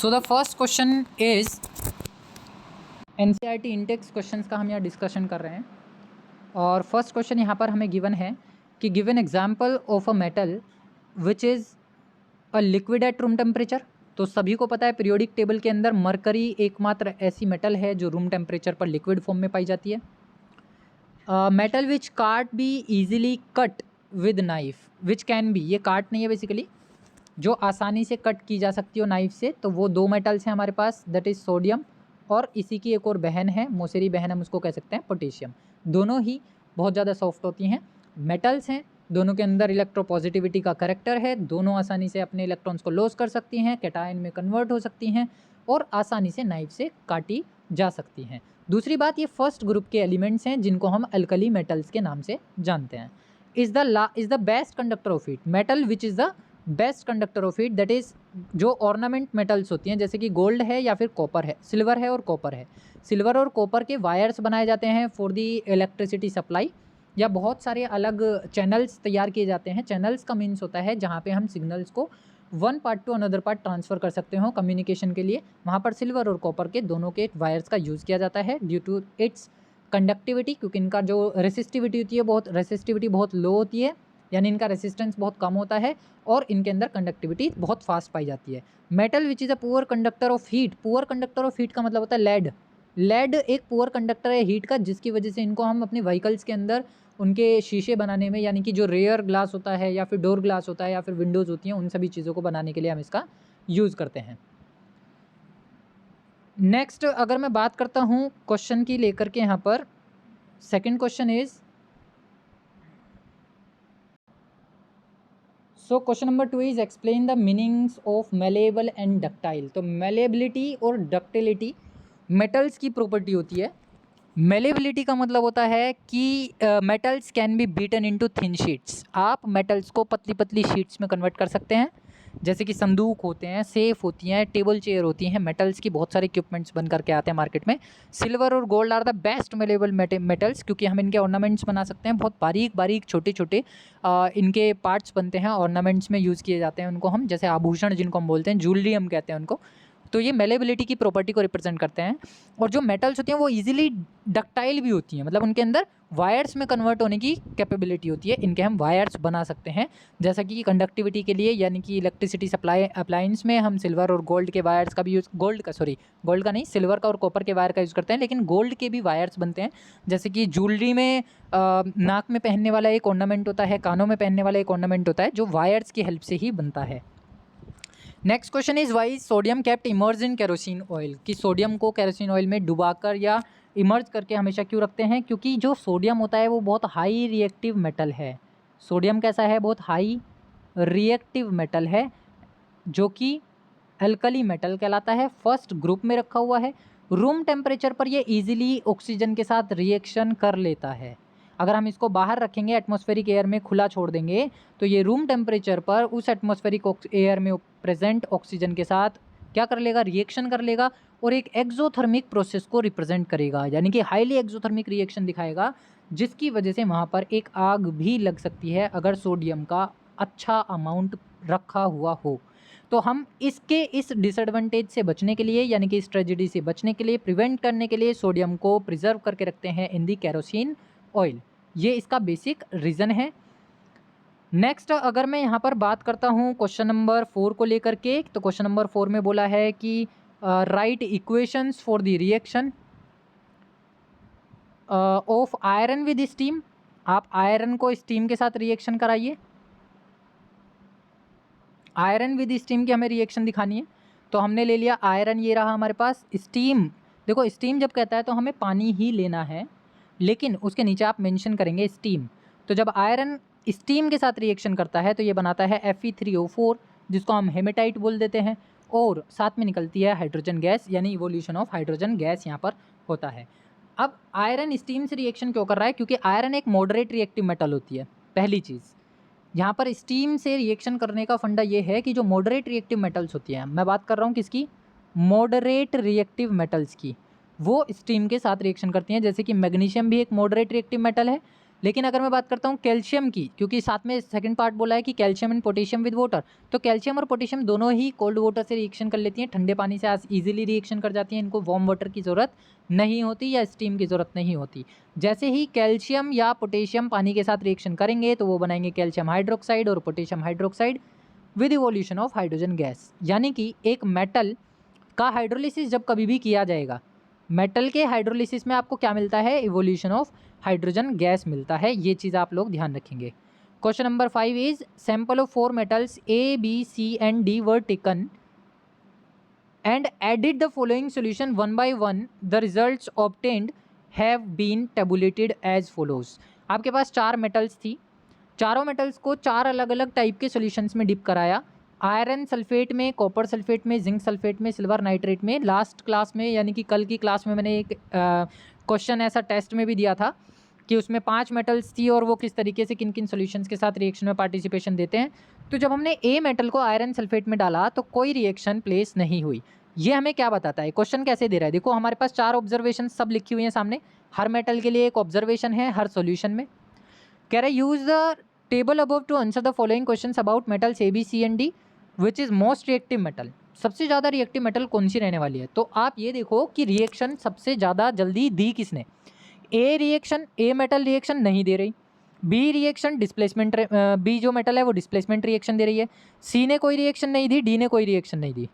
So the first question is NCERT Intex questions का हम यहाँ डिस्कशन कर रहे हैं। और फर्स्ट क्वेश्चन यहाँ पर हमें गिवन है कि given example of a metal which is a liquid at room temperature. तो सभी को पता है पीरियोडिक टेबल के अंदर मरकरी एकमात्र ऐसी मेटल है जो रूम टेम्परेचर पर लिक्विड फॉर्म में पाई जाती है। मेटल विच काट be easily cut with knife which can B, ये काट नहीं है बेसिकली, जो आसानी से कट की जा सकती हो नाइफ से, तो वो दो मेटल्स हैं हमारे पास, दैट इज़ सोडियम और इसी की एक और बहन है, मौसेरी बहन हम उसको कह सकते हैं पोटेशियम। दोनों ही बहुत ज़्यादा सॉफ्ट होती हैं, मेटल्स हैं, दोनों के अंदर इलेक्ट्रोपॉजिटिविटी का करेक्टर है, दोनों आसानी से अपने इलेक्ट्रॉन्स को लॉस कर सकती हैं, कैटायन में कन्वर्ट हो सकती हैं और आसानी से नाइफ से काटी जा सकती हैं। दूसरी बात, ये फर्स्ट ग्रुप के एलिमेंट्स हैं जिनको हम अल्कली मेटल्स के नाम से जानते हैं। Is the best conductor of heat, metal which is the best conductor of heat, that is जो ऑर्नामेंट मेटल्स होती हैं जैसे कि गोल्ड है या फिर कॉपर है, सिल्वर है और कॉपर है। सिल्वर और कॉपर के वायर्स बनाए जाते हैं फॉर दी इलेक्ट्रिसिटी सप्लाई, या बहुत सारे अलग चैनल्स तैयार किए जाते हैं। चैनल्स का मीन्स होता है जहाँ पे हम सिग्नल्स को one part two another part transfer कर सकते हो कम्युनिकेशन के लिए। वहाँ पर सिल्वर और कॉपर के दोनों के वायर्स का यूज़ किया जाता है ड्यू टू इट्स कंडक्टिविटी, क्योंकि इनका जो रेसिस्टिविटी होती है बहुत लो होती है, यानी इनका रेसिस्टेंस बहुत कम होता है और इनके अंदर कंडक्टिविटी बहुत फास्ट पाई जाती है। Metal which is a poor conductor of heat, poor conductor of heat का मतलब होता है लेड। लेड एक पुअर कंडक्टर है हीट का, जिसकी वजह से इनको हम अपने व्हीकल्स के अंदर उनके शीशे बनाने में, यानी कि जो रेयर ग्लास होता है या फिर डोर ग्लास होता है या फिर विंडोज़ होती हैं, उन सभी चीज़ों को बनाने के लिए हम इसका यूज़ करते हैं। नेक्स्ट अगर मैं बात करता हूँ क्वेश्चन की लेकर के, यहाँ पर second question is, so question number 2 is explain the meanings of malleable and ductile. तो मेलेबिलिटी और डक्टिलिटी मेटल्स की प्रॉपर्टी होती है। मेलेबिलिटी का मतलब होता है कि metals can be beaten into thin sheets, आप मेटल्स को पतली पतली शीट्स में कन्वर्ट कर सकते हैं, जैसे कि संदूक होते हैं, सेफ होती हैं, टेबल चेयर होती हैं, मेटल्स की बहुत सारे इक्विपमेंट्स बन करके आते हैं मार्केट में। सिल्वर और gold are the best malleable metals, क्योंकि हम इनके ऑर्नामेंट्स बना सकते हैं, बहुत बारीक बारीक छोटे छोटे इनके पार्ट्स बनते हैं, ऑर्नामेंट्स में यूज़ किए जाते हैं उनको हम, जैसे आभूषण जिनको हम बोलते हैं, ज्वेलरी हम कहते हैं उनको। तो ये मेलेबिलिटी की प्रॉपर्टी को रिप्रेजेंट करते हैं। और जो मेटल्स होती हैं वो इजीली डक्टाइल भी होती हैं, मतलब उनके अंदर वायर्स में कन्वर्ट होने की कैपेबिलिटी होती है, इनके हम वायर्स बना सकते हैं, जैसा कि कंडक्टिविटी के लिए, यानी कि इलेक्ट्रिसिटी सप्लाई अप्लायंस में हम सिल्वर और गोल्ड के वायर्स का भी यूज़, गोल्ड का नहीं, सिल्वर का और कॉपर के वायर का यूज़ करते हैं, लेकिन गोल्ड के भी वायर्स बनते हैं, जैसे कि ज्वेलरी में नाक में पहनने वाला एक ऑर्नामेंट होता है, कानों में पहनने वाला एक ऑर्नामेंट होता है, जो वायर्स की हेल्प से ही बनता है। Next question is why sodium kept immerse in kerosene oil, कि सोडियम को केरोसिन ऑयल में डुबाकर या इमर्ज करके हमेशा क्यों रखते हैं? क्योंकि जो सोडियम होता है वो बहुत हाई रिएक्टिव मेटल है। सोडियम कैसा है? बहुत हाई रिएक्टिव मेटल है, जो कि अल्कली मेटल कहलाता है, फर्स्ट ग्रुप में रखा हुआ है। रूम टेम्परेचर पर ये ईजिली ऑक्सीजन के साथ रिएक्शन कर लेता है। अगर हम इसको बाहर रखेंगे, एटमॉस्फेरिक एयर में खुला छोड़ देंगे, तो ये रूम टेम्परेचर पर उस एटमॉस्फेरिक एयर में प्रेजेंट ऑक्सीजन के साथ क्या कर लेगा? रिएक्शन कर लेगा और एक एक्सोथर्मिक प्रोसेस को रिप्रेजेंट करेगा, यानी कि हाईली एक्सोथर्मिक रिएक्शन दिखाएगा, जिसकी वजह से वहाँ पर एक आग भी लग सकती है अगर सोडियम का अच्छा अमाउंट रखा हुआ हो। तो हम इसके इस डिसएडवांटेज से बचने के लिए, यानी कि इस ट्रेजेडी से बचने के लिए, प्रिवेंट करने के लिए सोडियम को प्रिजर्व करके रखते हैं इन दी केरोसिन ऑयल। ये इसका बेसिक रीज़न है। नेक्स्ट अगर मैं यहाँ पर बात करता हूँ क्वेश्चन नंबर 4 को लेकर के, तो क्वेश्चन नंबर 4 में बोला है कि right equations for the reaction of iron with steam. आप आयरन को स्टीम के साथ रिएक्शन कराइए, आयरन विद स्टीम की हमें रिएक्शन दिखानी है। तो हमने ले लिया आयरन, ये रहा हमारे पास। स्टीम, देखो स्टीम जब कहता है तो हमें पानी ही लेना है, लेकिन उसके नीचे आप मेंशन करेंगे स्टीम। तो जब आयरन स्टीम के साथ रिएक्शन करता है तो ये बनाता है Fe3O4, जिसको हम हेमेटाइट बोल देते हैं, और साथ में निकलती है हाइड्रोजन गैस, यानी इवोल्यूशन ऑफ हाइड्रोजन गैस यहाँ पर होता है। अब आयरन स्टीम से रिएक्शन क्यों कर रहा है? क्योंकि आयरन एक मॉडरेट रिएक्टिव मेटल होती है। पहली चीज़ यहाँ पर स्टीम से रिएक्शन करने का फंडा ये है कि जो मॉडरेट रिएक्टिव मेटल्स होती हैं, मैं बात कर रहा हूँ किसकी? मॉडरेट रिएक्टिव मेटल्स की, वो स्टीम के साथ रिएक्शन करती हैं। जैसे कि मैग्नीशियम भी एक मॉडरेट रिएक्टिव मेटल है, लेकिन अगर मैं बात करता हूँ कैल्शियम की, क्योंकि साथ में सेकंड पार्ट बोला है कि calcium and potassium with water, तो कैल्शियम और पोटेशियम दोनों ही कोल्ड वाटर से रिएक्शन कर लेती हैं, ठंडे पानी से आज ईजिली रिएक्शन कर जाती हैं, इनको वार्म वाटर की ज़रूरत नहीं होती या स्टीम की ज़रूरत नहीं होती। जैसे ही कैल्शियम या पोटेशियम पानी के साथ रिएक्शन करेंगे तो वो बनाएंगे कैल्शियम हाइड्रोक्साइड और potassium hydroxide with evolution of hydrogen gas. यानी कि एक मेटल का हाइड्रोलिसिस जब कभी भी किया जाएगा, मेटल के हाइड्रोलिसिस में आपको क्या मिलता है, इवोल्यूशन ऑफ हाइड्रोजन गैस मिलता है। ये चीज़ आप लोग ध्यान रखेंगे। Question number 5 is sample of 4 metals A B C and D were taken and added the following solution one by one, the results obtained have been tabulated as follows। आपके पास 4 metals थी, चारों मेटल्स को 4 अलग अलग type के solutions में dip कराया, iron sulphate में, कॉपर सल्फेट में, जिंक सल्फेट में, सिल्वर नाइट्रेट में। लास्ट क्लास में यानी कि कल की क्लास में मैंने एक क्वेश्चन ऐसा टेस्ट में भी दिया था कि उसमें 5 मेटल्स थी और वो किस तरीके से किन किन सॉल्यूशंस के साथ रिएक्शन में पार्टिसिपेशन देते हैं। तो जब हमने ए मेटल को आयरन सल्फेट में डाला तो कोई रिएक्शन प्लेस नहीं हुई। ये हमें क्या बताता है, क्वेश्चन कैसे दे रहा है, देखो हमारे पास 4 ऑब्जर्वेशन सब लिखी हुई हैं सामने, हर मेटल के लिए एक ऑब्जर्वेशन है हर सॉल्यूशन में। कह रहा है use the table above to answer the following questions about metals A B C and D which is most reactive metal. सबसे ज़्यादा रिएक्टिव मेटल कौन सी रहने वाली है। तो आप ये देखो कि रिएक्शन सबसे ज़्यादा जल्दी दी किसने, ए रिएक्शन, ए मेटल रिएक्शन नहीं दे रही, बी रिएक्शन डिस्प्लेसमेंट, बी जो मेटल है वो डिस्प्लेसमेंट रिएक्शन दे रही है, सी ने कोई रिएक्शन नहीं दी, डी ने कोई रिएक्शन नहीं दी,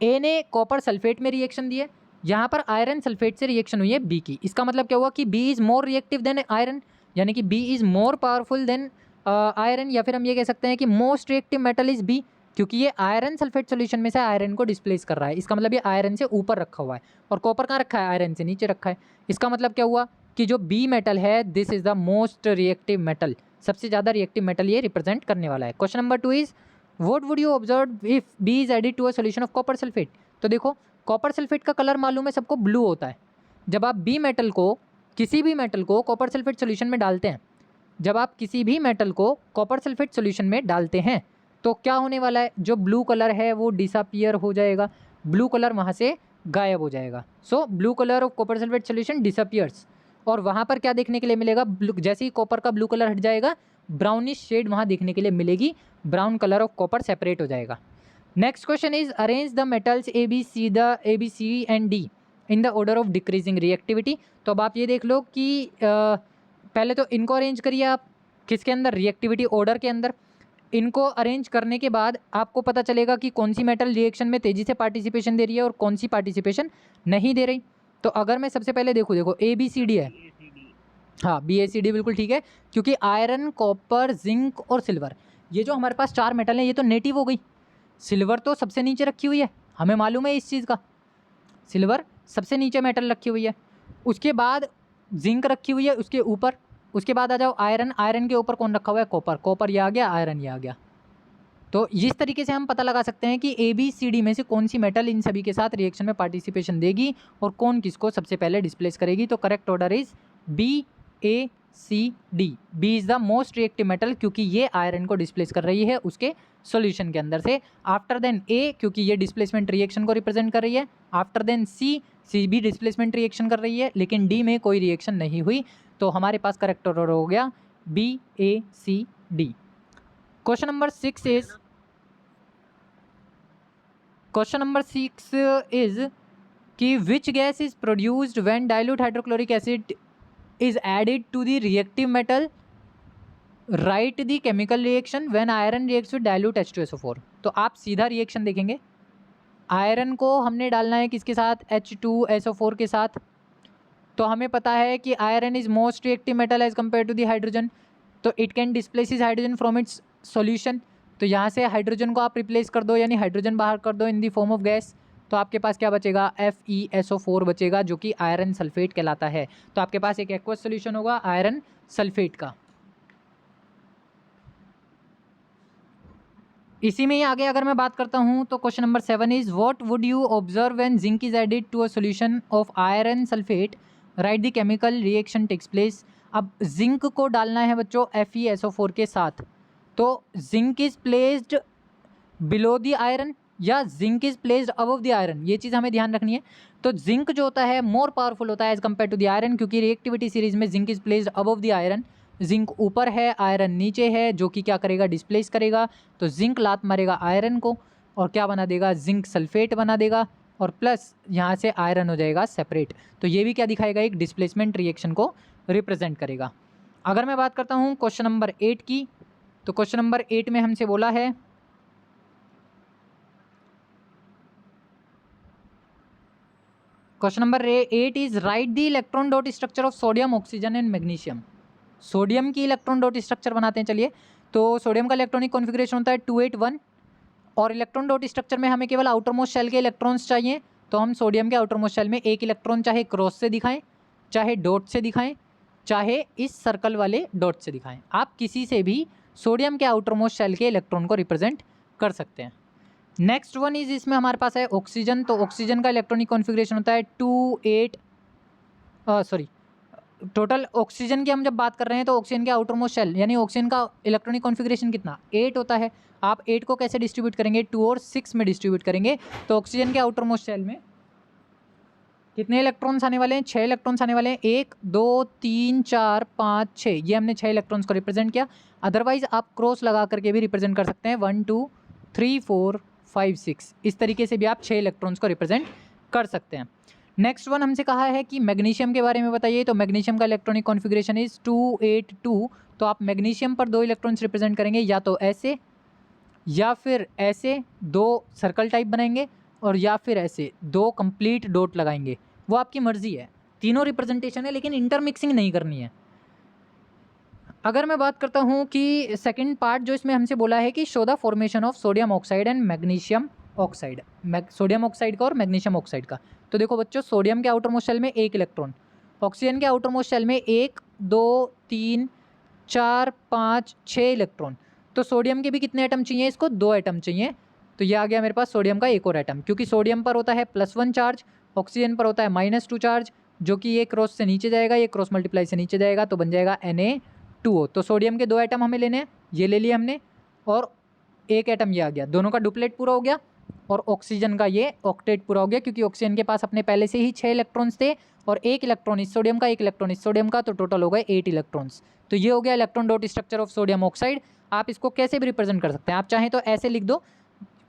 ए ने कॉपर सल्फेट में रिएक्शन दी है, यहाँ पर आयरन सल्फेट से रिएक्शन हुई है बी की। इसका मतलब क्या हुआ कि B is more reactive than iron, यानी कि B is more powerful than iron, या फिर हम ये कह सकते हैं कि most reactive metal is B, क्योंकि ये आयरन सल्फेट सॉल्यूशन में से आयरन को डिस्प्लेस कर रहा है। इसका मतलब ये आयरन से ऊपर रखा हुआ है और कॉपर कहाँ रखा है, आयरन से नीचे रखा है। इसका मतलब क्या हुआ कि जो बी मेटल है this is the most reactive metal, सबसे ज़्यादा रिएक्टिव मेटल ये रिप्रेजेंट करने वाला है। Question number 2 is what would you observe if B is added to a solution of copper sulphate. तो देखो कॉपर सल्फेट का कलर मालूम है सबको, ब्लू होता है। जब आप बी मेटल को, किसी भी मेटल को कॉपर सल्फेट सॉल्यूशन में डालते हैं, जब आप किसी भी मेटल को कॉपर सल्फेट सॉल्यूशन में डालते हैं तो क्या होने वाला है, जो ब्लू कलर है वो डिसअपियर हो जाएगा, ब्लू कलर वहाँ से गायब हो जाएगा। So blue colour of copper sulphate solution disappears, और वहाँ पर क्या देखने के लिए मिलेगा, जैसे ही कॉपर का ब्लू कलर हट जाएगा ब्राउनिश शेड वहाँ देखने के लिए मिलेगी, brown colour of copper separate हो जाएगा। Next question is arrange the metals A B C and D in the order of decreasing reactivity. तो अब आप ये देख लो कि पहले तो इनको अरेंज करिए आप किसके अंदर, रिएक्टिविटी ऑर्डर के अंदर। इनको अरेंज करने के बाद आपको पता चलेगा कि कौन सी मेटल रिएक्शन में तेज़ी से पार्टिसिपेशन दे रही है और कौन सी पार्टिसिपेशन नहीं दे रही। तो अगर मैं सबसे पहले देखो ए बी सी डी है, हाँ बी ए सी डी बिल्कुल ठीक है, क्योंकि आयरन, कॉपर, जिंक और सिल्वर ये जो हमारे पास 4 मेटल हैं ये तो नेटिव हो गई। सिल्वर तो सबसे नीचे रखी हुई है, हमें मालूम है इस चीज़ का, सिल्वर सबसे नीचे मेटल रखी हुई है। उसके बाद जिंक रखी हुई है उसके ऊपर, उसके बाद आ जाओ आयरन, आयरन के ऊपर कौन रखा हुआ है, कॉपर, कॉपर ये आ गया, आयरन ये आ गया। तो इस तरीके से हम पता लगा सकते हैं कि ए बी सी डी में से कौन सी मेटल इन सभी के साथ रिएक्शन में पार्टिसिपेशन देगी और कौन किसको सबसे पहले डिस्प्लेस करेगी। तो correct order is B A C D. B is the most reactive metal क्योंकि ये आयरन को डिस्प्लेस कर रही है उसके सॉल्यूशन के अंदर से। आफ्टर देन ए क्योंकि ये डिस्प्लेसमेंट रिएक्शन को रिप्रेजेंट कर रही है। आफ्टर देन सी, सी भी डिस्प्लेसमेंट रिएक्शन कर रही है, लेकिन डी में कोई रिएक्शन नहीं हुई। तो हमारे पास करेक्ट ऑर्डर हो गया B A C D. Question number 6 is कि which gas is produced when dilute hydrochloric acid is added to the reactive metal, write the chemical reaction when iron reacts with dilute H2SO4। तो आप सीधा reaction देखेंगे, iron को हमने डालना है किसके साथ, H2SO4 के साथ। तो हमें पता है कि iron is most reactive metal as compare to the hydrogen, तो it can displace hydrogen from its solution. तो यहाँ से हाइड्रोजन को आप रिप्लेस कर दो, यानी हाइड्रोजन बाहर कर दो इन दी फॉर्म ऑफ गैस। तो आपके पास क्या बचेगा, FeSO4 बचेगा जो कि आयरन सल्फेट कहलाता है। तो आपके पास एक एक्वस सॉल्यूशन होगा आयरन सल्फेट का। इसी में ही आगे अगर मैं बात करता हूं तो question number 7 is what would you observe when zinc is added to a solution of iron sulphate, write the chemical reaction takes place. अब जिंक को डालना है बच्चों FeSO4 के साथ, तो zinc is placed below the iron या zinc is placed above the iron, ये चीज़ हमें ध्यान रखनी है। तो जिंक जो होता है मोर पावरफुल होता है as compare to the iron, क्योंकि रिएक्टिविटी सीरीज में zinc is placed above the iron. Zinc ऊपर है, आयरन नीचे है, जो कि क्या करेगा, डिस्प्लेस करेगा। तो जिंक लात मारेगा आयरन को और क्या बना देगा, जिंक सल्फेट बना देगा, और प्लस यहाँ से आयरन हो जाएगा सेपरेट। तो ये भी क्या दिखाएगा, एक डिस्प्लेसमेंट रिएक्शन को रिप्रेजेंट करेगा। अगर मैं बात करता हूँ क्वेश्चन नंबर 8 की, तो क्वेश्चन नंबर 8 में हमसे बोला है question number 8 is right the electron dot structure of sodium, oxygen and magnesium. Sodium की इलेक्ट्रॉन डॉट स्ट्रक्चर बनाते हैं। चलिए, तो सोडियम का इलेक्ट्रॉनिक कॉन्फ़िगरेशन होता है 281 और इलेक्ट्रॉन डॉट स्ट्रक्चर में हमें केवल आउटर मोस्ट शेल के इलेक्ट्रॉन्स चाहिए। तो हम सोडियम के आउटर मोस्ट शेल में एक इलेक्ट्रॉन चाहे क्रॉस से दिखाएं, चाहे डॉट से दिखाएं, चाहे इस सर्कल वाले डॉट से दिखाएं, आप किसी से भी सोडियम के आउटर मोस्ट शेल के इलेक्ट्रॉन को रिप्रेजेंट कर सकते हैं। नेक्स्ट वन इज, इसमें हमारे पास है ऑक्सीजन। तो ऑक्सीजन का इलेक्ट्रॉनिक कॉन्फ़िगरेशन होता है 28 टोटल ऑक्सीजन की हम जब बात कर रहे हैं तो ऑक्सीजन के आउटर मोस्ट शेल यानी ऑक्सीजन का इलेक्ट्रॉनिक कॉन्फ़िगरेशन कितना, 8 होता है। आप 8 को कैसे डिस्ट्रीब्यूट करेंगे, 2 और 6 में डिस्ट्रीब्यूट करेंगे। तो ऑक्सीजन के आउटर मोस्ट शेल में कितने इलेक्ट्रॉन्स आने वाले हैं, 6 इलेक्ट्रॉन्स आने वाले हैं। 1 2 3 4 5 6, ये हमने 6 इलेक्ट्रॉन्स को रिप्रेजेंट किया। अदरवाइज आप क्रॉस लगा करके भी रिप्रेजेंट कर सकते हैं, 1 2 3 4 5 6, इस तरीके से भी आप 6 इलेक्ट्रॉन्स को रिप्रेजेंट कर सकते हैं। नेक्स्ट वन हमसे कहा है कि मैग्नीशियम के बारे में बताइए। तो मैग्नीशियम का इलेक्ट्रॉनिक कॉन्फ़िगरेशन इज 282। तो आप मैग्नीशियम पर 2 इलेक्ट्रॉन्स रिप्रेजेंट करेंगे, या तो ऐसे या फिर ऐसे 2 सर्कल टाइप बनाएंगे, और या फिर ऐसे 2 कंप्लीट डॉट लगाएंगे, वो आपकी मर्जी है। तीनों रिप्रेजेंटेशन है, लेकिन इंटरमिक्सिंग नहीं करनी है। अगर मैं बात करता हूँ कि सेकंड पार्ट जो इसमें हमसे बोला है कि show the formation of sodium oxide and magnesium oxide, sodium oxide का और मैग्नीशियम ऑक्साइड का। तो देखो बच्चों, सोडियम के आउटर मोस्ट शेल में 1 इलेक्ट्रॉन, ऑक्सीजन के आउटर मोस्ट शेल में 1 2 3 4 5 6 इलेक्ट्रॉन। तो सोडियम के भी कितने एटम चाहिए, इसको 2 एटम चाहिए। तो ये आ गया मेरे पास सोडियम का एक और एटम, क्योंकि सोडियम पर होता है +1 चार्ज, ऑक्सीजन पर होता है -2 चार्ज, जो कि ये क्रॉस से नीचे जाएगा, ये क्रॉस मल्टीप्लाई से नीचे जाएगा, तो बन जाएगा Na2O। तो सोडियम के 2 एटम हमें लेने हैं, ये ले लिए हमने, और एक एटम ये आ गया, दोनों का डुप्लेट पूरा हो गया। और ऑक्सीजन का ये ऑक्टेट पूरा हो गया, क्योंकि ऑक्सीजन के पास अपने पहले से ही 6 इलेक्ट्रॉन्स थे और 1 इलेक्ट्रॉन इस सोडियम का, 1 इलेक्ट्रॉन इस सोडियम का, तो टोटल हो गए 8 इलेक्ट्रॉन्स। तो ये हो गया electron dot structure of sodium oxide. आप इसको कैसे भी रिप्रेजेंट कर सकते हैं, आप चाहें तो ऐसे लिख दो,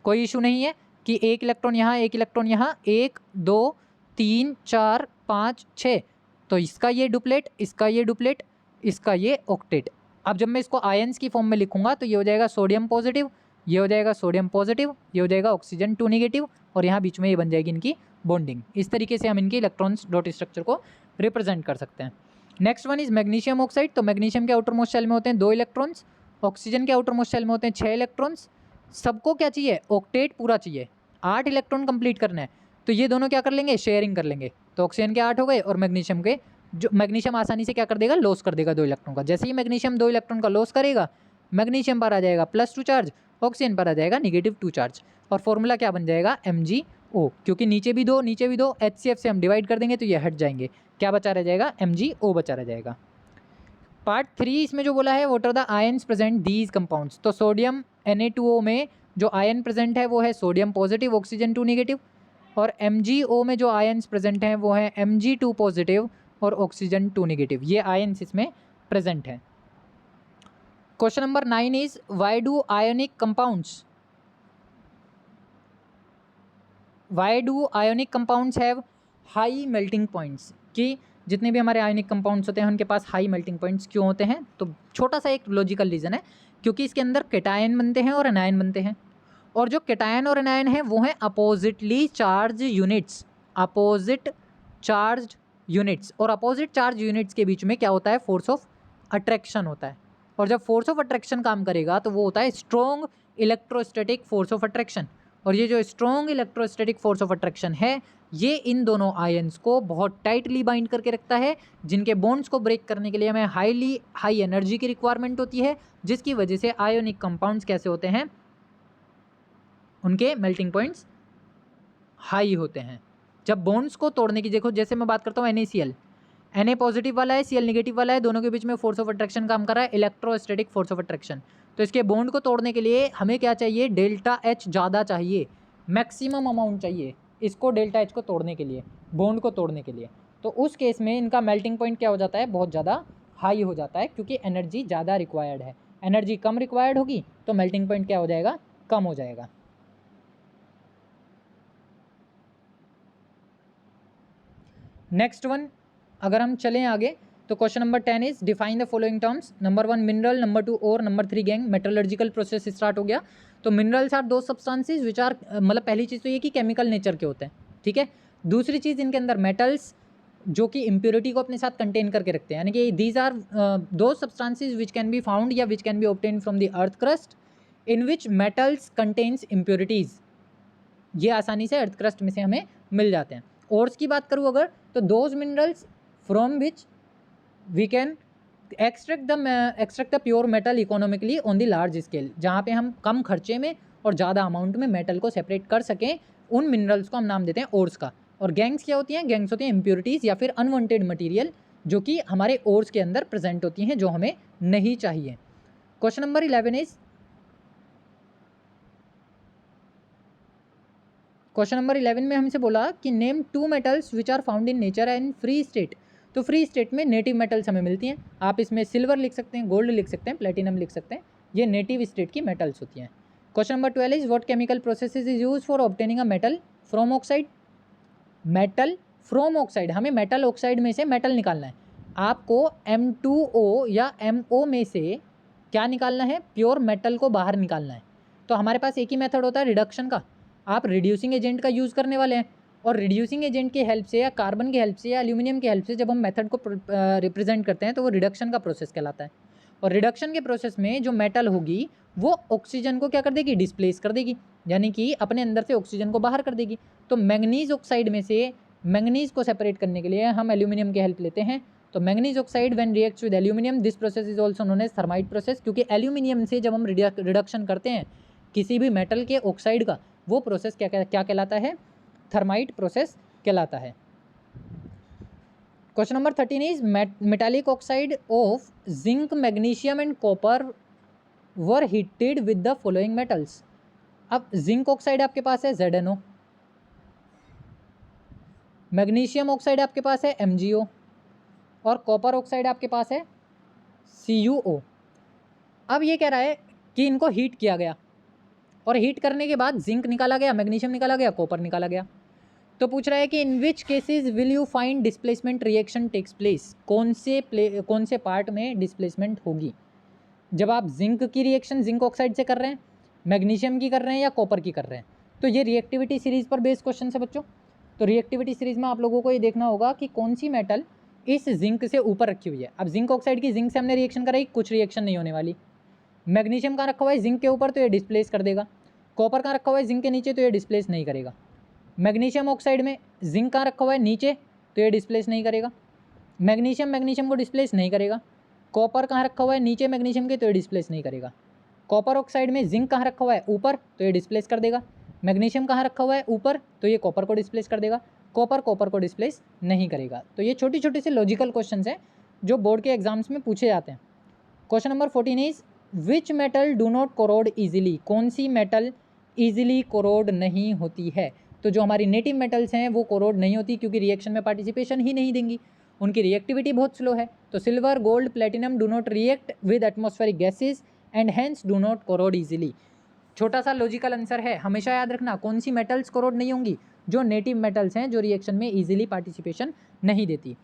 कोई इशू नहीं है कि 1 इलेक्ट्रॉन यहाँ, 1 इलेक्ट्रॉन यहाँ, 1 2 3 4 5 6, तो इसका ये डुप्लेट, इसका ये डुप्लेट, इसका ये ऑक्टेट। अब जब मैं इसको आयंस की फॉर्म में लिखूंगा तो ये हो जाएगा सोडियम पॉजिटिव, ये हो जाएगा सोडियम पॉजिटिव, ये हो जाएगा ऑक्सीजन 2 नेगेटिव, और यहाँ बीच में ये बन जाएगी इनकी बॉन्डिंग। इस तरीके से हम इनकी इलेक्ट्रॉन्स डॉट स्ट्रक्चर को रिप्रेजेंट कर सकते हैं। Next one is magnesium oxide. तो मैग्नीशियम के आउटर मोस्ट शेल में होते हैं 2 इलेक्ट्रॉन्स, ऑक्सीजन के आउटर मोस्ट शेल में होते हैं 6 इलेक्ट्रॉन्स। सबको क्या चाहिए, ऑक्टेट पूरा चाहिए, 8 इलेक्ट्रॉन कंप्लीट करना है। तो ये दोनों क्या कर लेंगे, शेयरिंग कर लेंगे। तो ऑक्सीजन के 8 हो गए, और मैग्नीशियम के, जो मैग्नीशियम आसानी से क्या कर देगा, लॉस कर देगा 2 इलेक्ट्रॉन का। जैसे ही मैग्नीशियम 2 इलेक्ट्रॉन का लॉस करेगा, मैग्नीशियम पर आ जाएगा +2 चार्ज, ऑक्सीजन पर आ जाएगा -2 चार्ज, और फॉर्मूला क्या बन जाएगा, MgO, क्योंकि नीचे भी 2 नीचे भी 2, HCF से हम डिवाइड कर देंगे तो ये हट जाएंगे, क्या बचा रह जाएगा, MgO बचा रह जाएगा। पार्ट 3 इसमें जो बोला है, what are the ions present these compounds. तो सोडियम Na2O में जो आयन प्रेजेंट है वो है सोडियम पॉजिटिव, ऑक्सीजन 2 नेगेटिव, और MgO में जो आयंस प्रेजेंट हैं वो है Mg2 पॉजिटिव और ऑक्सीजन 2 नेगेटिव। ये आयंस इसमें प्रेजेंट हैं। Question number 9 is, why do ionic compounds have high melting points. कि जितने भी हमारे आयोनिक कंपाउंड्स होते हैं उनके पास हाई मेल्टिंग पॉइंट्स क्यों होते हैं। तो छोटा सा एक लॉजिकल रीज़न है, क्योंकि इसके अंदर केटायन बनते हैं और एनायन बनते हैं, और जो केटायन और एनायन हैं वो हैं oppositely charge units, opposite charge units. और अपोजिट चार्ज यूनिट्स के बीच में क्या होता है, फोर्स ऑफ अट्रैक्शन होता है। और जब फोर्स ऑफ अट्रैक्शन काम करेगा तो वो होता है strong electrostatic force of attraction. और ये जो strong electrostatic force of attraction है, ये इन दोनों आयंस को बहुत टाइटली बाइंड करके रखता है, जिनके बॉन्ड्स को ब्रेक करने के लिए हमें हाई एनर्जी की रिक्वायरमेंट होती है, जिसकी वजह से आयोनिक कंपाउंड्स कैसे होते हैं, उनके मेल्टिंग पॉइंट्स हाई होते हैं। जब बॉन्ड्स को तोड़ने की, देखो जैसे मैं बात करता हूँ NaCl, Na पॉजिटिव वाला है, Cl नेगेटिव वाला है, दोनों के बीच में फोर्स ऑफ अट्रैक्शन काम कर रहा है, इलेक्ट्रोस्टैटिक फोर्स ऑफ अट्रैक्शन। तो इसके बॉन्ड को तोड़ने के लिए हमें क्या चाहिए, ΔH ज़्यादा चाहिए, मैक्सिमम अमाउंट चाहिए इसको ΔH को तोड़ने के लिए, बॉन्ड को तोड़ने के लिए। तो उस केस में इनका मेल्टिंग पॉइंट क्या हो जाता है, बहुत ज़्यादा हाई हो जाता है क्योंकि एनर्जी ज़्यादा रिक्वायर्ड है। एनर्जी कम रिक्वायर्ड होगी तो मेल्टिंग पॉइंट क्या हो जाएगा, कम हो जाएगा। नेक्स्ट वन अगर हम चलें आगे तो question number 10 is define the following terms. Number 1 mineral, number 2 और number 3 gang. Metallurgical process start हो गया। तो मिनरल्स आर दो सब्सटेंसेस विच आर, मतलब पहली चीज़ तो ये कि केमिकल नेचर के होते हैं, ठीक है। दूसरी चीज़ इनके अंदर मेटल्स जो कि इम्प्योरिटी को अपने साथ कंटेन करके रखते हैं, यानी कि दीज आर दो substances which can be found या which can be obtain from the earth crust in which metals contains impurities. ये आसानी से अर्थ क्रस्ट में से हमें मिल जाते हैं। ओर्स की बात करूँ अगर तो those minerals from which we can extract the pure metal economically on the large scale, जहाँ पे हम कम खर्चे में और ज़्यादा अमाउंट में मेटल को सेपरेट कर सकें, उन मिनरल्स को हम नाम देते हैं ओर्स का। और गैंग्स क्या होती हैं, गैंग्स होती हैं इम्प्योरिटीज़ या फिर अनवांटेड मटेरियल जो कि हमारे ओर्स के अंदर प्रेजेंट होती हैं, जो हमें नहीं चाहिए। Question number 11 is, question number 11 में हमसे बोला कि name 2 metals which are found in nature and free state. तो फ्री स्टेट में नेटिव मेटल्स हमें मिलती हैं। आप इसमें सिल्वर लिख सकते हैं, गोल्ड लिख सकते हैं, प्लेटिनम लिख सकते हैं, ये नेटिव स्टेट की मेटल्स होती हैं। Question number 12 is what chemical process is use for obtaining a metal from oxide. Metal from oxide, हमें मेटल ऑक्साइड में से मेटल निकालना है। आपको M2O या MO में से क्या निकालना है, प्योर मेटल को बाहर निकालना है। तो हमारे पास एक ही मेथड होता है रिडक्शन का। आप रिड्यूसिंग एजेंट का यूज़ करने वाले हैं, और रिड्यूसिंग एजेंट की हेल्प से या कार्बन की हेल्प से या एल्यूमिनियम की हेल्प से जब हम मेथड को रिप्रेजेंट करते हैं तो वो रिडक्शन का प्रोसेस कहलाता है। और रिडक्शन के प्रोसेस में जो मेटल होगी वो ऑक्सीजन को क्या कर देगी, डिस्प्लेस कर देगी, यानी कि अपने अंदर से ऑक्सीजन को बाहर कर देगी। तो मैंगनीज ऑक्साइड में से मैंगनीज को सेपरेट करने के लिए हम एल्यूमिनियम की हेल्प लेते हैं। तो manganese oxide when reacts with aluminium, this process is also known as thermite process, क्योंकि एल्यूमिनियम से जब हम रिडक्शन करते हैं किसी भी मेटल के ऑक्साइड का, वो प्रोसेस क्या कहलाता है, थर्माइट प्रोसेस कहलाता है। Question number 13 is metallic oxide of zinc, magnesium and copper were heated with the following metals. अब जिंक ऑक्साइड आपके पास है ZnO, मैग्नीशियम ऑक्साइड आपके पास है MgO, और कॉपर ऑक्साइड आपके पास है CuO। अब ये कह रहा है कि इनको हीट किया गया, और हीट करने के बाद जिंक निकाला गया, मैग्नीशियम निकाला गया, कॉपर निकाला गया। तो पूछ रहा है कि in which cases will you find displacement reaction takes place, कौन से पार्ट में डिस्प्लेसमेंट होगी। जब आप जिंक की रिएक्शन जिंक ऑक्साइड से कर रहे हैं, मैग्नीशियम की कर रहे हैं या कॉपर की कर रहे हैं, तो ये रिएक्टिविटी सीरीज़ पर बेस्ड क्वेश्चन है बच्चों। तो रिएक्टिविटी सीरीज़ में आप लोगों को ये देखना होगा कि कौन सी मेटल इस जिंक से ऊपर रखी हुई है। अब जिंक ऑक्साइड की जिंक से हमने रिएक्शन कराई, कुछ रिएक्शन नहीं होने वाली। मैग्नीशियम कहाँ रखा हुआ है, जिंक के ऊपर, तो ये डिस्प्लेस कर देगा। कॉपर कहाँ रखा हुआ है, जिंक के नीचे, तो ये डिस्प्लेस नहीं करेगा। मैग्नीशियम ऑक्साइड में जिंक कहाँ रखा हुआ है, नीचे, तो ये डिस्प्लेस नहीं करेगा। मैग्नीशियम को डिस्प्लेस नहीं करेगा। कॉपर कहाँ रखा हुआ है, नीचे मैग्नीशियम के, तो ये डिस्प्लेस नहीं करेगा। कॉपर ऑक्साइड में जिंक कहाँ रखा हुआ है, ऊपर, तो ये डिस्प्लेस कर देगा। मैग्नीशियम कहाँ रखा हुआ है, ऊपर, तो ये कॉपर को डिस्प्लेस कर देगा। कॉपर को डिस्प्लेस नहीं करेगा। तो ये छोटी छोटी से लॉजिकल क्वेश्चंस हैं जो बोर्ड के एग्जाम्स में पूछे जाते हैं। Question number 14 is which metal do not corrode easily, कौन सी मेटल ईजिली कोरोड नहीं होती है। तो जो हमारी नेटिव मेटल्स हैं वो कोरोड नहीं होती, क्योंकि रिएक्शन में पार्टिसिपेशन ही नहीं देंगी, उनकी रिएक्टिविटी बहुत स्लो है। तो silver, gold, platinum do not react with atmospheric gases and hence do not corrode easily. छोटा सा लॉजिकल आंसर है, हमेशा याद रखना कौन सी मेटल्स कोरोड नहीं होंगी, जो नेटिव मेटल्स हैं, जो रिएक्शन में ईजिली पार्टिसिपेशन नहीं देती।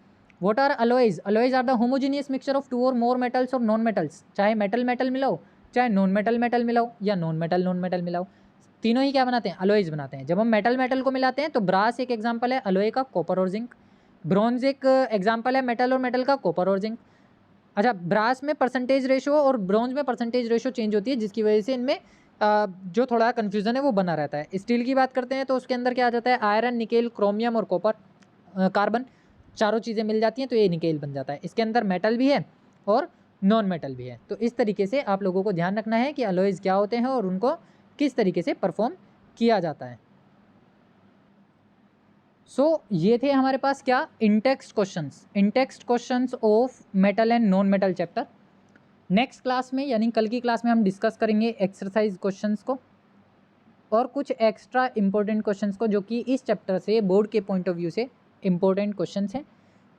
What are alloys, alloys are the homogeneous mixture of 2 और मोर मेटल्स और नॉन मेटल्स। चाहे मेटल मिलाओ, चाहे नॉन मेटल मिलाओ, या नॉन मेटल मिलाओ, तीनों ही क्या बनाते हैं, अलॉयज बनाते हैं। जब हम मेटल को मिलाते हैं तो ब्रास एक एग्जाम्पल है अलॉय का, कॉपर और जिंक। ब्रॉन्ज एक एग्जाम्पल है मेटल और मेटल का, कॉपर और जिंक। अच्छा, ब्रास में परसेंटेज रेशो और ब्रॉन्ज में परसेंटेज रेशो चेंज होती है, जिसकी वजह से इनमें जो थोड़ा कन्फ्यूज़न है वो बना रहता है। स्टील की बात करते हैं तो उसके अंदर क्या आ जाता है, आयरन, निकेल, क्रोमियम और कॉपर, कार्बन, चारों चीज़ें मिल जाती हैं तो ये निकेल बन जाता है। इसके अंदर मेटल भी है और नॉन मेटल भी है। तो इस तरीके से आप लोगों को ध्यान रखना है कि अलॉयज़ क्या होते हैं और उनको किस तरीके से परफॉर्म किया जाता है। ये थे हमारे पास क्या, in-text questions of metal and non metal chapter. Next class में यानी कल की क्लास में हम डिस्कस करेंगे एक्सरसाइज क्वेश्चंस को और कुछ एक्स्ट्रा इंपॉर्टेंट क्वेश्चंस को, जो कि इस चैप्टर से बोर्ड के पॉइंट ऑफ व्यू से इंपॉर्टेंट क्वेश्चंस हैं।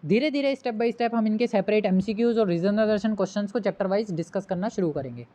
धीरे धीरे स्टेप बाय स्टेप हम इनके सेपरेट एमसीक्यूज और रीजनल दर्शन क्वेश्चंस को चैप्टर वाइज डिस्कस करना शुरू करेंगे।